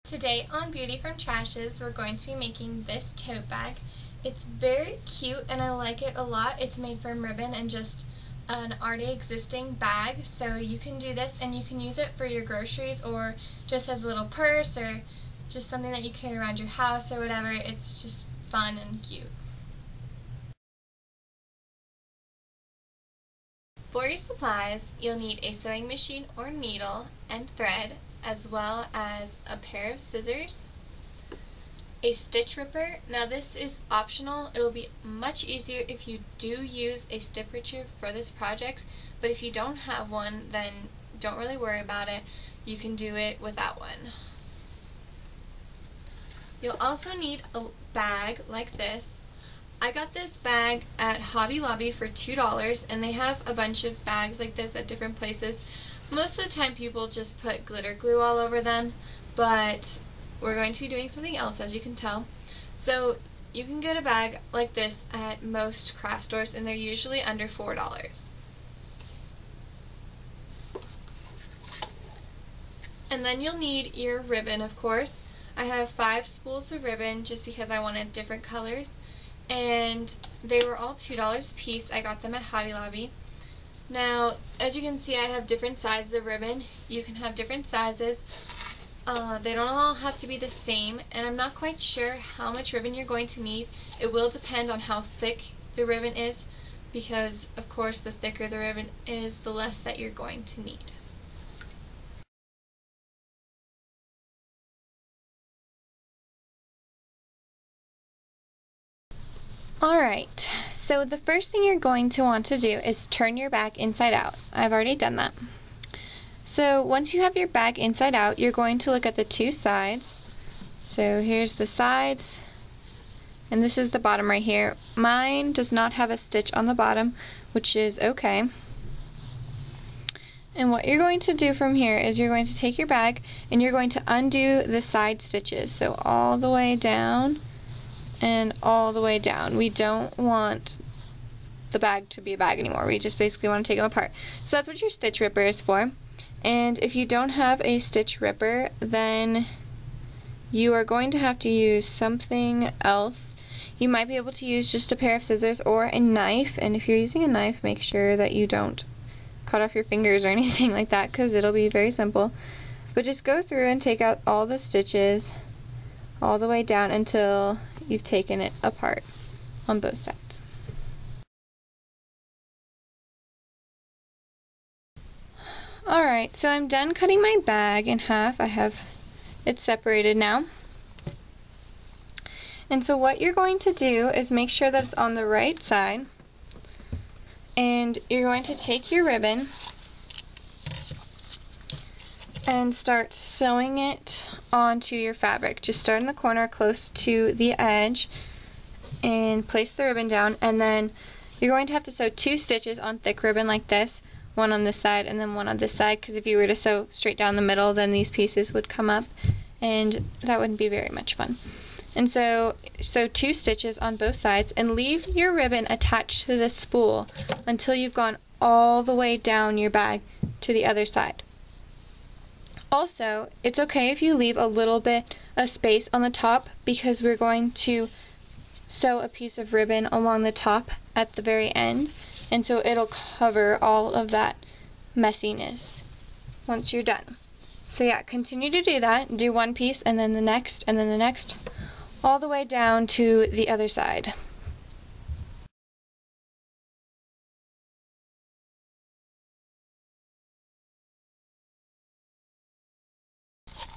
Today on Beauty from Trashes, we're going to be making this tote bag. It's very cute and I like it a lot. It's made from ribbon and just an already existing bag, so you can do this and you can use it for your groceries or just as a little purse or just something that you carry around your house or whatever. It's just fun and cute. For your supplies, you'll need a sewing machine or needle and thread, as well as a pair of scissors, a stitch ripper. Now this is optional. It'll be much easier if you do use a stitch ripper for this project, but if you don't have one, then don't really worry about it. You can do it without one. You'll also need a bag like this. I got this bag at Hobby Lobby for $2, and they have a bunch of bags like this at different places. Most of the time people just put glitter glue all over them, but we're going to be doing something else, as you can tell. So you can get a bag like this at most craft stores, and they're usually under $4. And then you'll need your ribbon, of course. I have 5 spools of ribbon just because I wanted different colors, and they were all $2 a piece. I got them at Hobby Lobby. Now, as you can see, I have different sizes of ribbon. You can have different sizes. They don't all have to be the same, and I'm not quite sure how much ribbon you're going to need. It will depend on how thick the ribbon is, because of course the thicker the ribbon is, the less that you're going to need. Alright, so the first thing you're going to want to do is turn your bag inside out. I've already done that. So once you have your bag inside out, you're going to look at the 2 sides. So here's the sides, and this is the bottom right here. Mine does not have a stitch on the bottom, which is okay. And what you're going to do from here is you're going to take your bag and you're going to undo the side stitches. So all the way down and all the way down. We don't want the bag to be a bag anymore. We just basically want to take them apart. So that's what your stitch ripper is for. And if you don't have a stitch ripper, then you are going to have to use something else. You might be able to use just a pair of scissors or a knife, and if you're using a knife, make sure that you don't cut off your fingers or anything like that, because it'll be very simple. But just go through and take out all the stitches all the way down until you've taken it apart on both sides. Alright, so I'm done cutting my bag in half. I have it separated now. And so what you're going to do is make sure that it's on the right side, and you're going to take your ribbon and start sewing it onto your fabric. Just start in the corner close to the edge and place the ribbon down, and then you're going to have to sew 2 stitches on thick ribbon like this, one on this side and then one on this side, because if you were to sew straight down the middle, then these pieces would come up and that wouldn't be very much fun. And so sew 2 stitches on both sides and leave your ribbon attached to the spool until you've gone all the way down your bag to the other side. Also, it's okay if you leave a little bit of space on the top, because we're going to sew a piece of ribbon along the top at the very end, and so it'll cover all of that messiness once you're done. So yeah, continue to do that. Do one piece and then the next and then the next, all the way down to the other side.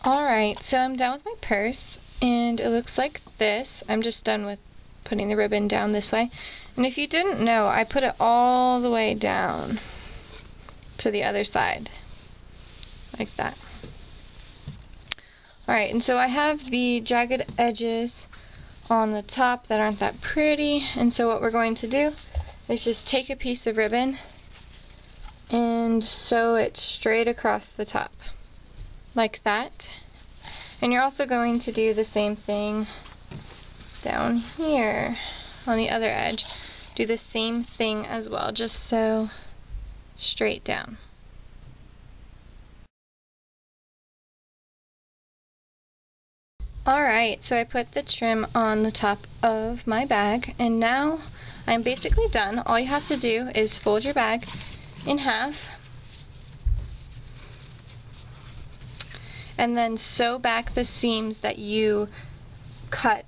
Alright, so I'm done with my purse, and it looks like this. I'm just done with putting the ribbon down this way. And if you didn't know, I put it all the way down to the other side, like that. Alright, and so I have the jagged edges on the top that aren't that pretty, and so what we're going to do is just take a piece of ribbon and sew it straight across the top, like that. And you're also going to do the same thing down here on the other edge. Do the same thing as well, just sew straight down. Alright, so I put the trim on the top of my bag, and now I'm basically done. All you have to do is fold your bag in half and then sew back the seams that you cut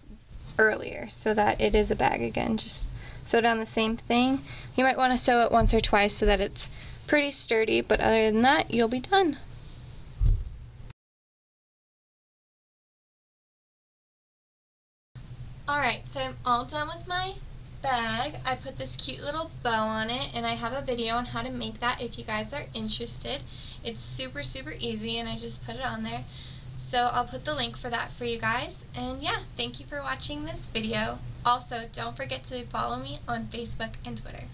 earlier so that it is a bag again. Just sew down the same thing. You might want to sew it once or twice so that it's pretty sturdy, but other than that, you'll be done. Alright, so I'm all done with my bag. I put this cute little bow on it, and I have a video on how to make that if you guys are interested. It's super easy, and I just put it on there. So I'll put the link for that for you guys. And yeah, thank you for watching this video. Also, don't forget to follow me on Facebook and Twitter.